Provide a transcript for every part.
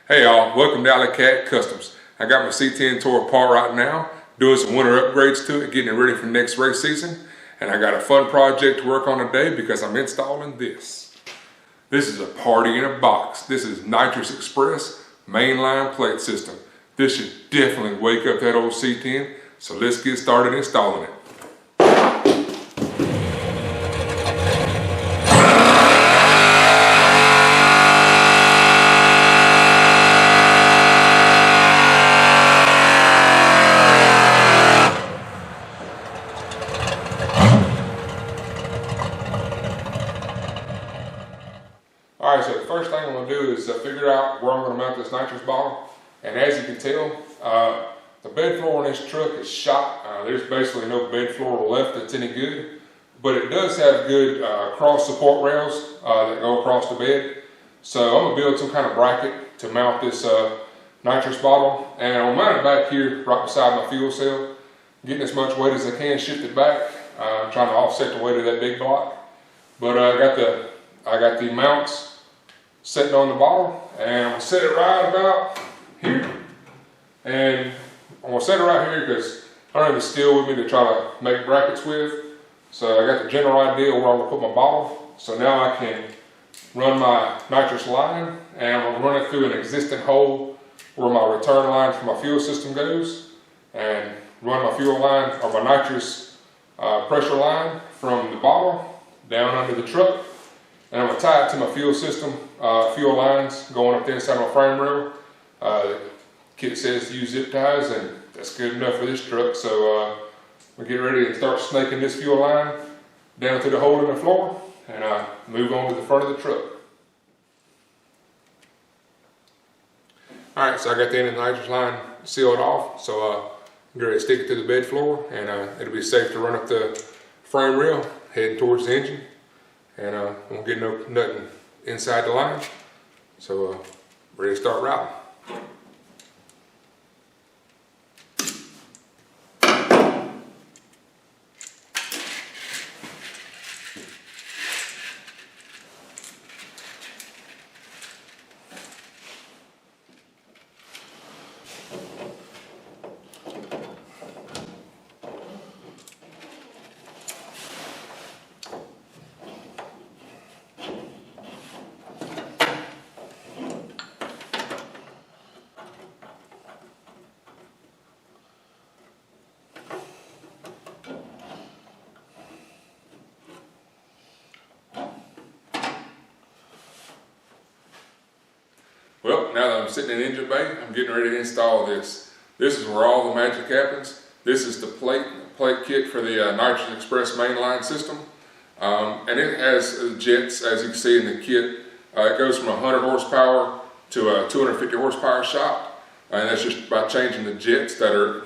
Hey y'all, welcome to Alley Cat Customs. I got my C10 tore apart right now, doing some winter upgrades to it, getting it ready for next race season. And I got a fun project to work on today because I'm installing this. This is a party in a box. This is Nitrous Express Mainline plate system. This should definitely wake up that old C10, so let's get started installing it. Alright, so the first thing I'm going to do is figure out where I'm going to mount this nitrous bottle. And as you can tell, the bed floor on this truck is shot. There's basically no bed floor left that's any good. But it does have good cross support rails that go across the bed. So I'm going to build some kind of bracket to mount this nitrous bottle. And I'll mount it back here right beside my fuel cell. Getting as much weight as I can shifted back. Trying to offset the weight of that big block. But I got the mounts sitting on the bottle, and I'm going to set it right about here. And I'm going to set it right here because I don't have the steel with me to try to make brackets with. So I got the general idea where I'm going to put my bottle. So now I can run my nitrous line, and I'm going to run it through an existing hole where my return line for my fuel system goes, and run my fuel line or my nitrous pressure line from the bottle down under the truck. And I'm going to tie it to my fuel system, fuel lines going up the inside of my frame rail. The kit says to use zip ties, and that's good enough for this truck. So we'll get ready and start snaking this fuel line down through the hole in the floor and move on to the front of the truck. Alright, so I got the end of the nitrous line sealed off. So I'm ready to stick it to the bed floor, and it'll be safe to run up the frame rail heading towards the engine. And won't get nothing inside the line. So ready to start routing. Well, now that I'm sitting in the engine bay, I'm getting ready to install this. This is where all the magic happens. This is the plate kit for the Nitrous Express Mainline system. And it has jets, as you can see in the kit. It goes from 100 horsepower to a 250 horsepower shop. And that's just by changing the jets that are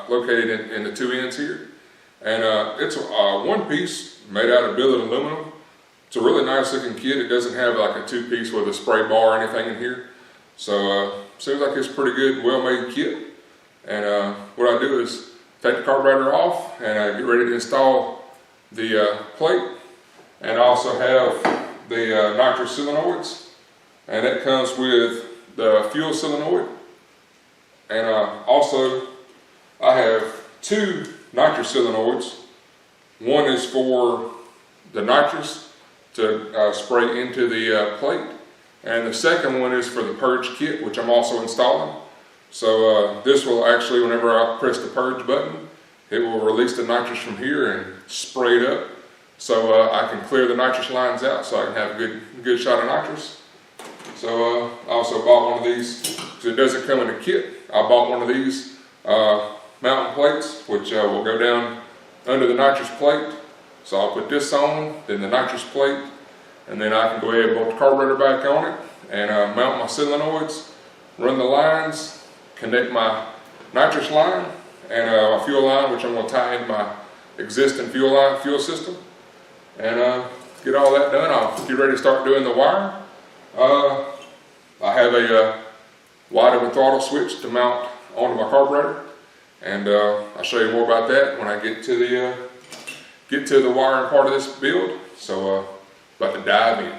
located in the two ends here. And it's a one piece made out of billet aluminum. It's a really nice looking kit. It doesn't have like a two piece with a spray bar or anything in here. So seems like it's a pretty good, well made kit. And what I do is take the carburetor off and get ready to install the plate. And I also have the nitrous solenoids. And that comes with the fuel solenoid. And also I have two nitrous solenoids. One is for the nitrous to spray into the plate, and the second one is for the Purge kit, which I'm also installing. So this will actually, whenever I press the Purge button, it will release the nitrous from here and spray it up, so I can clear the nitrous lines out so I can have a good shot of nitrous. So I also bought one of these, because it doesn't come in a kit. I bought one of these mounting plates, which will go down under the nitrous plate. So I'll put this on, then the nitrous plate, and then I can go ahead and put the carburetor back on it and mount my solenoids, run the lines, connect my nitrous line and my fuel line, which I'm going to tie in my existing fuel system, and get all that done. I'll get ready to start doing the wiring. I have a wide open throttle switch to mount onto my carburetor, and I'll show you more about that when I get to the wiring part of this build. So about to dive in.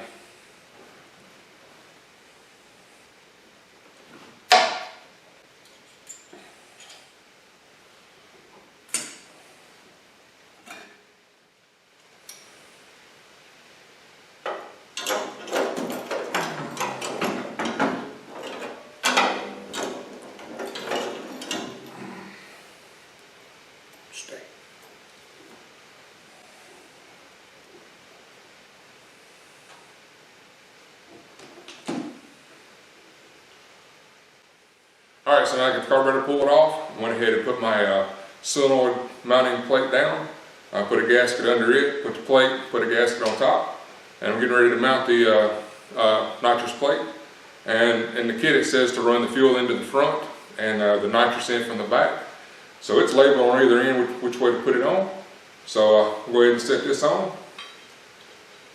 Alright, so now I got the carburetor pulled off. Went ahead and put my solenoid mounting plate down. I put a gasket under it, put the plate, put a gasket on top. And I'm getting ready to mount the nitrous plate. And in the kit it says to run the fuel into the front and the nitrous in from the back. So it's labeled on either end which way to put it on. So we'll go ahead and set this on.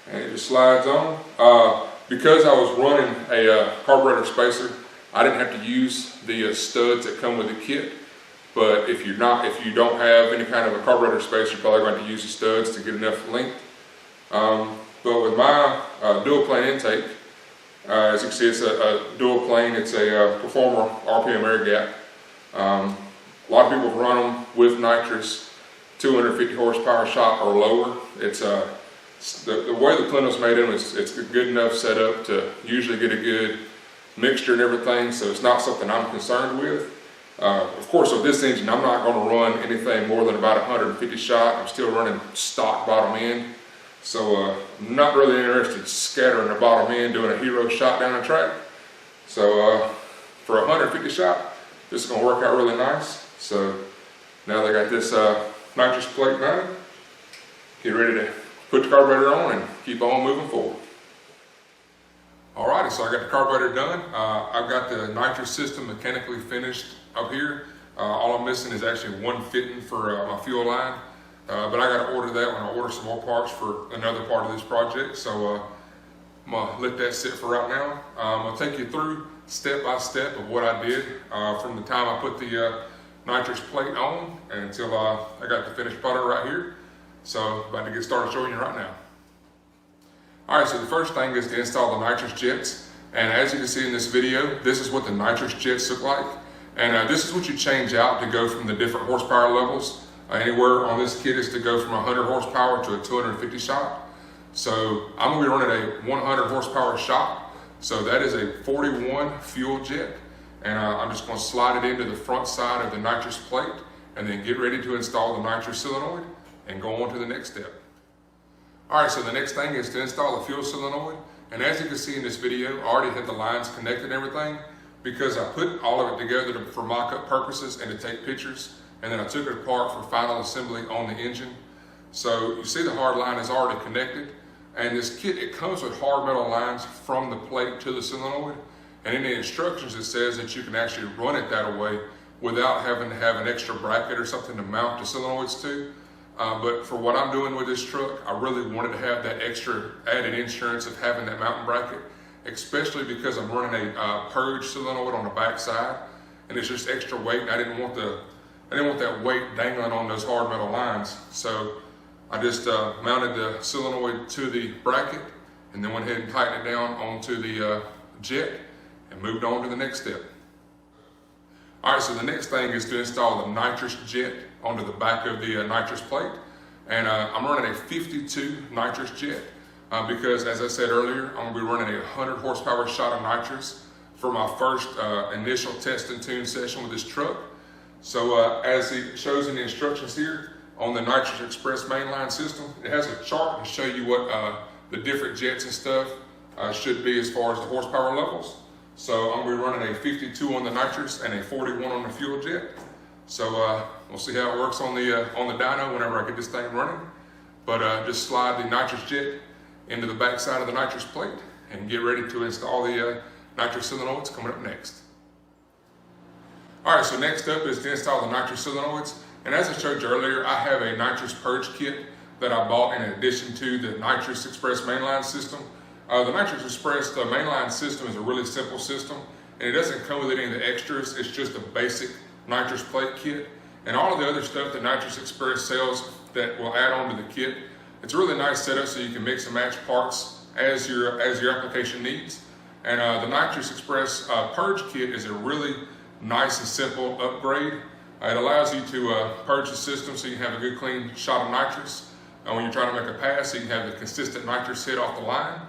And it just slides on. Because I was running a carburetor spacer, I didn't have to use the studs that come with the kit. But if you don't have any kind of a carburetor spacer, you're probably going to use the studs to get enough length. But with my dual plane intake, as you can see, it's a dual plane. It's a Performer RPM air gap. A lot of people run them with nitrous, 250 horsepower shot or lower. It's the way the Plymouth's made them, it's a good enough setup to usually get a good mixture and everything. So it's not something I'm concerned with. Of course, with this engine, I'm not going to run anything more than about 150 shot. I'm still running stock bottom end. So I'm not really interested in scattering the bottom end, doing a hero shot down the track. So for 150 shot, this is going to work out really nice. So now they got this nitrous plate mounted. Get ready to put the carburetor on and keep on moving forward. Alrighty, so I got the carburetor done. I've got the nitrous system mechanically finished up here. All I'm missing is actually one fitting for my fuel line. But I got to order that when I order some more parts for another part of this project. So I'm going to let that sit for right now. I'm going to take you through step by step of what I did from the time I put the nitrous plate on until I got the finished product right here. So about to get started showing you right now. Alright, so the first thing is to install the nitrous jets. And as you can see in this video, this is what the nitrous jets look like. And this is what you change out to go from the different horsepower levels. Anywhere on this kit is to go from 100 horsepower to a 250 shot. So I'm going to be running a 100 horsepower shot. So that is a 41 fuel jet. And I'm just going to slide it into the front side of the nitrous plate and then get ready to install the nitrous solenoid and go on to the next step. Alright, so the next thing is to install the fuel solenoid. And as you can see in this video, I already had the lines connected and everything because I put all of it together for mock-up purposes and to take pictures. And then I took it apart for final assembly on the engine. So you see the hard line is already connected. And this kit, it comes with hard metal lines from the plate to the solenoid. And in the instructions it says that you can actually run it that way without having to have an extra bracket or something to mount the solenoids to. But for what I'm doing with this truck, I really wanted to have that extra added insurance of having that mounting bracket, especially because I'm running a Purge solenoid on the back side. And it's just extra weight, and I didn't want that weight dangling on those hard metal lines. So I just mounted the solenoid to the bracket and then went ahead and tightened it down onto the jet and moved on to the next step. Alright, so the next thing is to install the nitrous jet onto the back of the nitrous plate. And I'm running a 52 nitrous jet because, as I said earlier, I'm going to be running a 100 horsepower shot of nitrous for my first initial test and tune session with this truck. So as it shows in the instructions here on the Nitrous Express mainline system, it has a chart to show you what the different jets and stuff should be as far as the horsepower levels. So I'm going to be running a 52 on the nitrous and a 41 on the fuel jet. So we'll see how it works on the dyno whenever I get this thing running. But just slide the nitrous jet into the back side of the nitrous plate and get ready to install the nitrous solenoids coming up next. Alright, so next up is to install the nitrous solenoids. And as I showed you earlier, I have a nitrous purge kit that I bought in addition to the Nitrous Express mainline system. The Nitrous Express mainline system is a really simple system, and it doesn't come with any of the extras. It's just a basic nitrous plate kit. And all of the other stuff that Nitrous Express sells that will add on to the kit, it's a really nice setup so you can mix and match parts as your application needs. And the Nitrous Express Purge kit is a really nice and simple upgrade. It allows you to purge the system so you can have a good clean shot of nitrous. When you're trying to make a pass, so you can have the consistent nitrous hit off the line.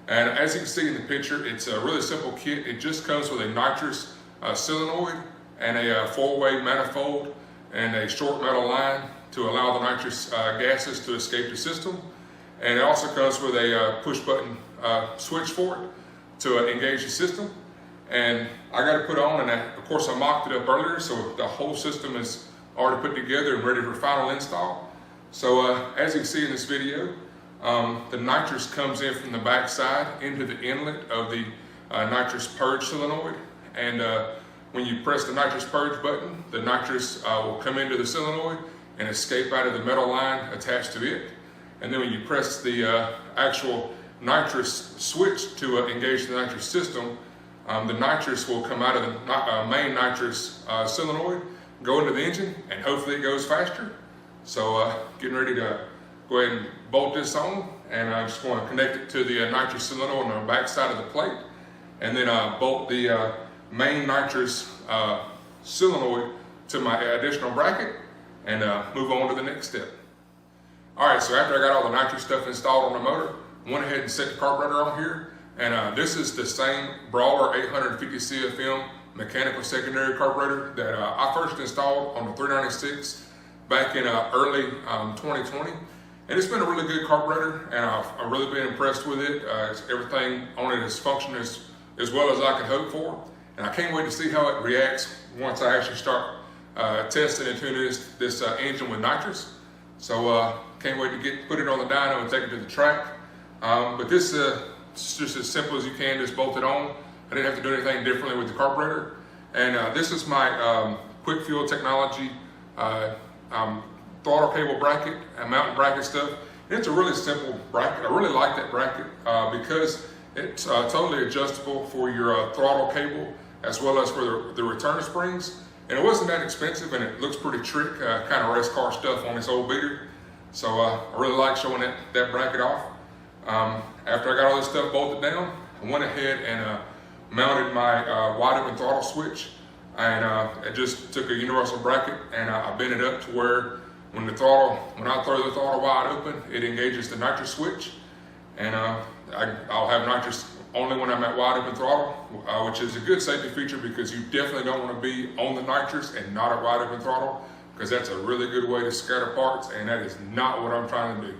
And as you can see in the picture, it's a really simple kit. It just comes with a nitrous solenoid and a four-way manifold and a short metal line to allow the nitrous gases to escape the system. And it also comes with a push button switch for it to engage the system. and I got to put on, and of course I mocked it up earlier, so the whole system is already put together and ready for final install. So as you can see in this video, the nitrous comes in from the back side into the inlet of the nitrous purge solenoid, and when you press the nitrous purge button, the nitrous will come into the solenoid and escape out of the metal line attached to it. And then when you press the actual nitrous switch to engage the nitrous system, the nitrous will come out of the main nitrous solenoid, go into the engine, and hopefully it goes faster. So getting ready to go ahead and bolt this on, and I'm just going to connect it to the nitrous solenoid on the back side of the plate, and then bolt the main nitrous solenoid to my additional bracket, and move on to the next step. Alright, so after I got all the nitrous stuff installed on the motor, I went ahead and set the carburetor on here, and this is the same Brawler 850 CFM mechanical secondary carburetor that I first installed on the 396 back in early 2020. And it's been a really good carburetor, and I've really been impressed with it. Everything on it is functioning as well as I could hope for. And I can't wait to see how it reacts once I actually start testing and tuning this engine with nitrous. So can't wait to put it on the dyno and take it to the track. But this it's just as simple as you can, just bolt it on. I didn't have to do anything differently with the carburetor. And this is my quick fuel technology throttle cable bracket and mountain bracket stuff. And it's a really simple bracket. I really like that bracket because it's totally adjustable for your throttle cable as well as for the return springs. And it wasn't that expensive, and it looks pretty trick, kind of race car stuff on this old beater. So I really like showing that bracket off. After I got all this stuff bolted down, I went ahead and mounted my wide open throttle switch, and I just took a universal bracket and I bent it up to where when I throw the throttle wide open, it engages the nitrous switch, and I'll have nitrous only when I'm at wide open throttle, which is a good safety feature because you definitely don't want to be on the nitrous and not at wide open throttle, because that's a really good way to scatter parts, and that is not what I'm trying to do.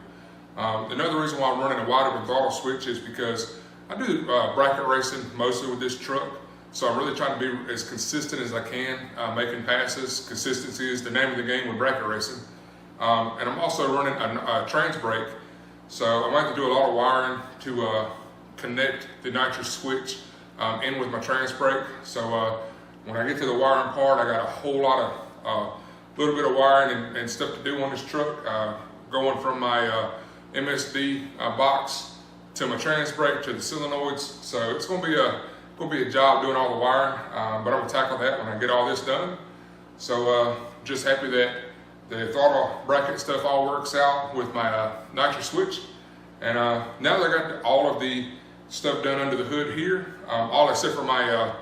Another reason why I'm running a wide open throttle switch is because I do bracket racing mostly with this truck, so I'm really trying to be as consistent as I can, making passes. Consistency is the name of the game with bracket racing. And I'm also running a Transbrake, so I might have to do a lot of wiring to connect the nitrous switch in with my Transbrake. So when I get to the wiring part, I got a whole lot of little bit of wiring and stuff to do on this truck, going from my MSD box to my Transbrake to the solenoids. So it's going to be a job doing all the wiring, but I'm going to tackle that when I get all this done. So just happy that the throttle bracket stuff all works out with my nitrous switch. And now that I got all of the stuff done under the hood here, all except for my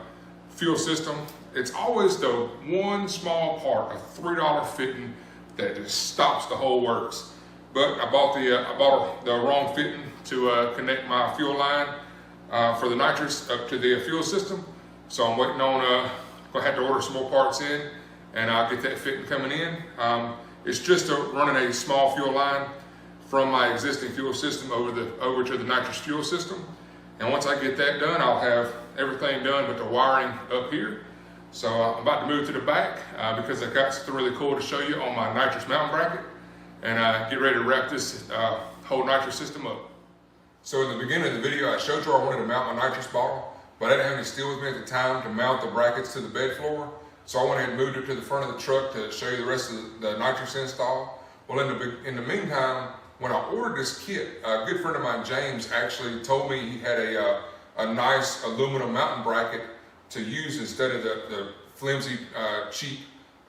fuel system, it's always the one small part, a $3 fitting, that just stops the whole works. But I bought the wrong fitting to connect my fuel line for the nitrous up to the fuel system. So I'm waiting on, gonna have to order some more parts in, and I'll get that fitting coming in. It's just running a small fuel line from my existing fuel system over to the nitrous fuel system. And once I get that done, I'll have everything done but the wiring up here. So I'm about to move to the back because I've got something really cool to show you on my nitrous mountain bracket, and get ready to wrap this whole nitrous system up. So in the beginning of the video, I showed you I wanted to mount my nitrous bottle, but I didn't have any steel with me at the time to mount the brackets to the bed floor. So I went ahead and moved it to the front of the truck to show you the rest of the nitrous install. Well, in the meantime, when I ordered this kit, a good friend of mine, James, actually told me he had a nice aluminum mountain bracket to use instead of the flimsy, cheap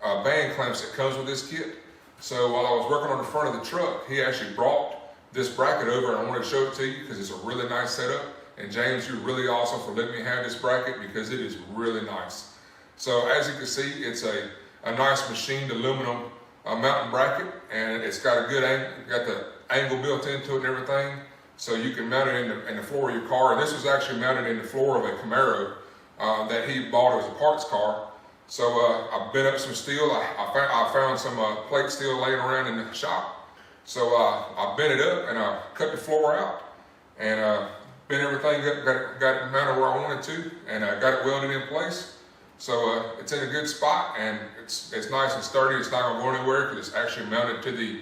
band clamps that comes with this kit. So while I was working on the front of the truck, he actually brought this bracket over, and I wanted to show it to you because it's a really nice setup. And James, you're really awesome for letting me have this bracket because it is really nice. So as you can see, it's a nice machined aluminum mountain bracket, and it's got a good angle, got the angle built into it and everything. So you can mount it in the floor of your car. And this was actually mounted in the floor of a Camaro that he bought as a parts car. So I bent up some steel. I found some plate steel laying around in the shop. So I bent it up and I cut the floor out and bent everything up, got it mounted where I wanted to, and got it welded in place. So it's in a good spot, and it's nice and sturdy. It's not going to go anywhere because it's actually mounted to the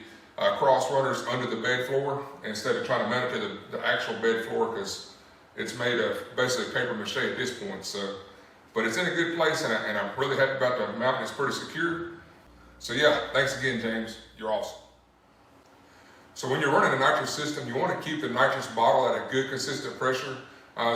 cross runners under the bed floor instead of trying to mount it to the actual bed floor, because it's made of basically paper mache at this point. So, but it's in a good place, and I'm really happy about the mounting. It's pretty secure. So yeah, thanks again, James. You're awesome. So when you're running a nitrous system, you want to keep the nitrous bottle at a good consistent pressure.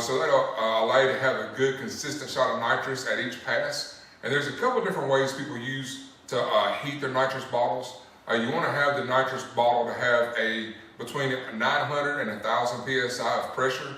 So that'll allow you to have a good consistent shot of nitrous at each pass. And there's a couple different ways people use to heat their nitrous bottles. You want to have the nitrous bottle to have between 900 and 1,000 psi of pressure.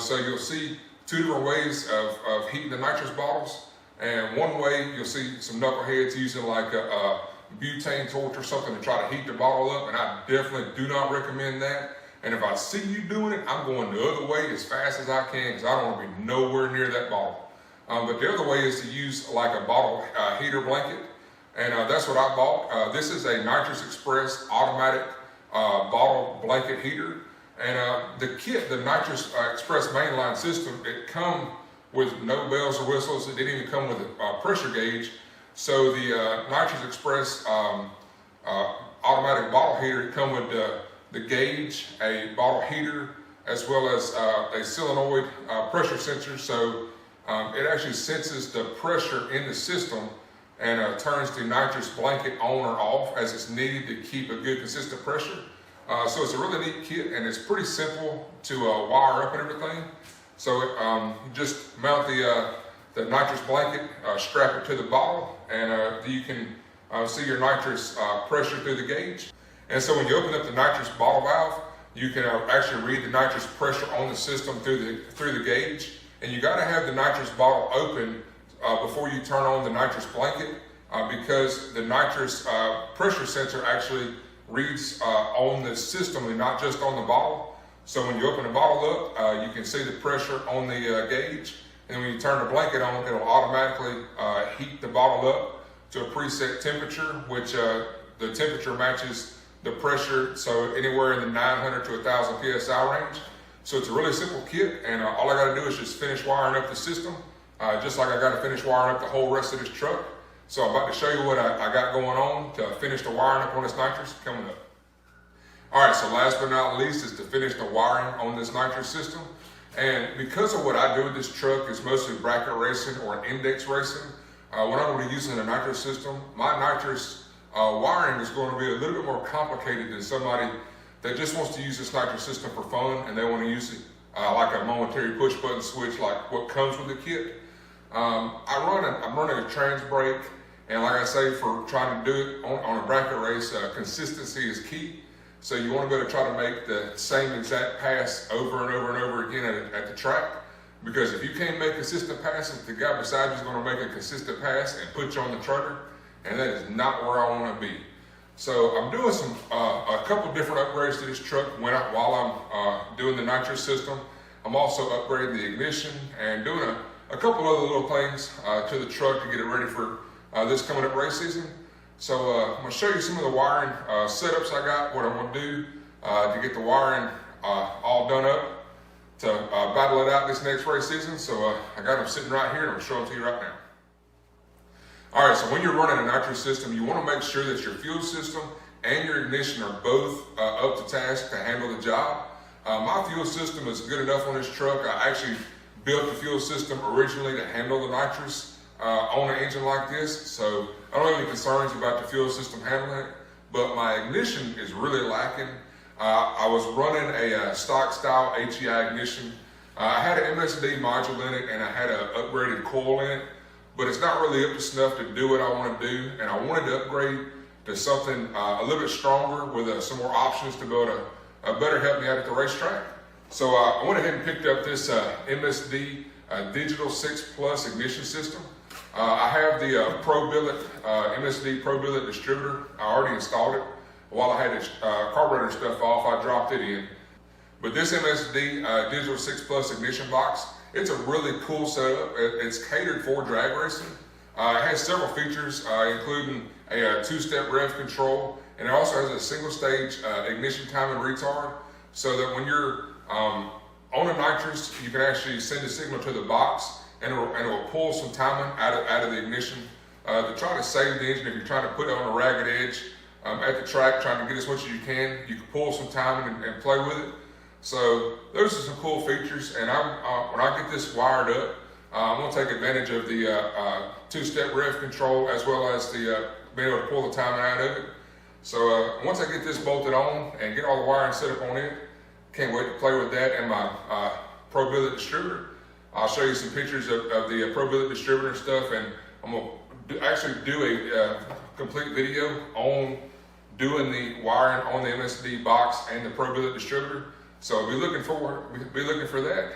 So you'll see two different ways of heating the nitrous bottles. And one way, you'll see some knuckleheads using like a butane torch or something to try to heat the bottle up, and I definitely do not recommend that. And if I see you doing it, I'm going the other way as fast as I can, because I don't want to be nowhere near that bottle. But the other way is to use like a bottle heater blanket, and that's what I bought. This is a Nitrous Express automatic bottle blanket heater, and the kit, the Nitrous Express Mainline system, it come with no bells or whistles. It didn't even come with a pressure gauge. So the Nitrous Express automatic bottle heater, it come with the gauge, a bottle heater, as well as a solenoid pressure sensor. So it actually senses the pressure in the system and turns the nitrous blanket on or off as it's needed to keep a good consistent pressure. So it's a really neat kit, and it's pretty simple to wire up and everything. So you just mount the nitrous blanket, strap it to the bottle, and you can see your nitrous pressure through the gauge. And so when you open up the nitrous bottle valve, you can actually read the nitrous pressure on the system through the gauge. And you got to have the nitrous bottle open before you turn on the nitrous blanket, because the nitrous pressure sensor actually reads on the system and not just on the bottle. So when you open the bottle up, you can see the pressure on the gauge. And when you turn the blanket on, it'll automatically heat the bottle up to a preset temperature, which the temperature matches the pressure, so anywhere in the 900 to 1,000 psi range. So it's a really simple kit, and all I got to do is just finish wiring up the system, just like I got to finish wiring up the whole rest of this truck. So I'm about to show you what I got going on to finish the wiring up on this nitrous coming up. All right, so last but not least is to finish the wiring on this nitrous system. And because of what I do with this truck is mostly bracket racing or index racing, when I'm going to be using a nitrous system, my nitrous wiring is going to be a little bit more complicated than somebody that just wants to use this nitrous system for fun and they want to use it like a momentary push button switch like what comes with the kit. I'm running a Transbrake, and like I say, for trying to do it on a bracket race, consistency is key. So you want to be able to try to make the same exact pass over and over and over again at the track. Because if you can't make consistent passes, the guy beside you is going to make a consistent pass and put you on the trigger, and that is not where I want to be. So I'm doing a couple different upgrades to this truck while I'm doing the nitrous system. I'm also upgrading the ignition and doing a couple other little things to the truck to get it ready for this coming up race season. So I'm going to show you some of the wiring setups I got, what I'm going to do to get the wiring all done up to battle it out this next race season. So I got them sitting right here, and I'm going to show them to you right now. All right, so when you're running a nitrous system, you want to make sure that your fuel system and your ignition are both up to task to handle the job. My fuel system is good enough on this truck. I actually built the fuel system originally to handle the nitrous on an engine like this, so I don't have any concerns about the fuel system handling it, but my ignition is really lacking. I was running a stock style HEI ignition. I had an MSD module in it, and I had an upgraded coil in it, but it's not really up to snuff to do what I want to do, and I wanted to upgrade to something a little bit stronger with some more options to be able to better help me out at the racetrack. So I went ahead and picked up this MSD Digital 6 Plus ignition system. I have the Pro Billet, MSD Pro Billet distributor. I already installed it. While I had the carburetor stuff off, I dropped it in. But this MSD Digital 6 Plus ignition box, it's a really cool setup. It's catered for drag racing. It has several features, including a two-step rev control, and it also has a single-stage ignition time and retard, so that when you're on on the nitrous, you can actually send a signal to the box, and it will pull some timing out of the ignition to try to save the engine. If you're trying to put it on a ragged edge at the track, trying to get as much as you can pull some timing and play with it. So those are some cool features, and when I get this wired up, I'm going to take advantage of the two-step rev control as well as the being able to pull the timing out of it. So once I get this bolted on and get all the wiring set up on it, can't wait to play with that and my Pro Billet distributor. I'll show you some pictures of the Pro Billet distributor and stuff, and I'm going to actually do a complete video on doing the wiring on the MSD box and the Pro Billet distributor. So be looking for that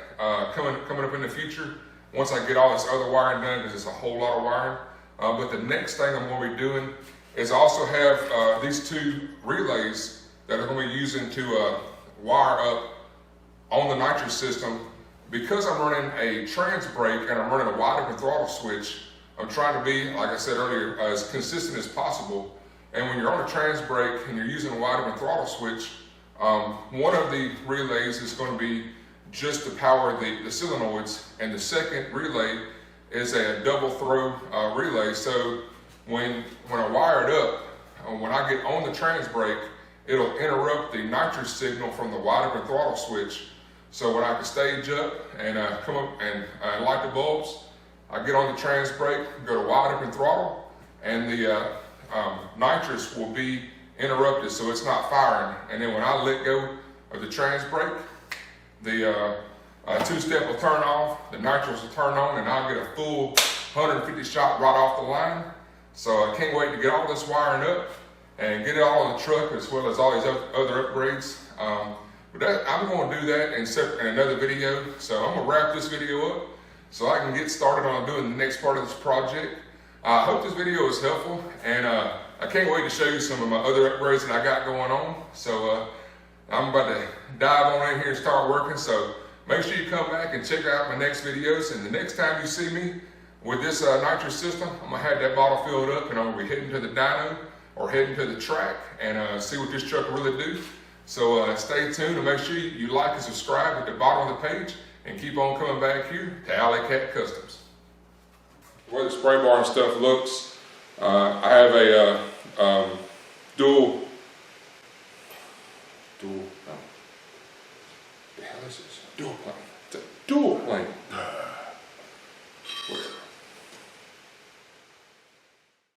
coming up in the future once I get all this other wiring done, because it's a whole lot of wiring. But the next thing I'm going to be doing is I also have these two relays that I'm going to be using to wire up on the nitrous system. Because I'm running a Transbrake and I'm running a wide open throttle switch, I'm trying to be, like I said earlier, as consistent as possible. And when you're on a Transbrake and you're using a wide open throttle switch, one of the relays is going to be just to power the solenoids, and the second relay is a double throw relay. So when I wire it up, when I get on the Transbrake, it'll interrupt the nitrous signal from the wide open throttle switch. So when I can stage up and come up and light the bulbs, I get on the Transbrake, go to wide open throttle, and the nitrous will be interrupted, so it's not firing. And then when I let go of the Transbrake, the two-step will turn off, the nitrous will turn on, and I'll get a full 150 shot right off the line. So I can't wait to get all this wiring up and get it all on the truck, as well as all these other upgrades. But I'm going to do that in another video. So I'm going to wrap this video up so I can get started on doing the next part of this project. I hope this video was helpful, and I can't wait to show you some of my other upgrades that I got going on. So I'm about to dive on in here and start working. So make sure you come back and check out my next videos. And the next time you see me with this nitrous system, I'm going to have that bottle filled up, and I'm going to be heading to the dyno or heading to the track and see what this truck will really do. So stay tuned, and make sure you like and subscribe at the bottom of the page, and keep on coming back here to Alley Cat Customs. The way the spray bar and stuff looks, I have a dual, the hell is this? Dual plane. It's a dual plane.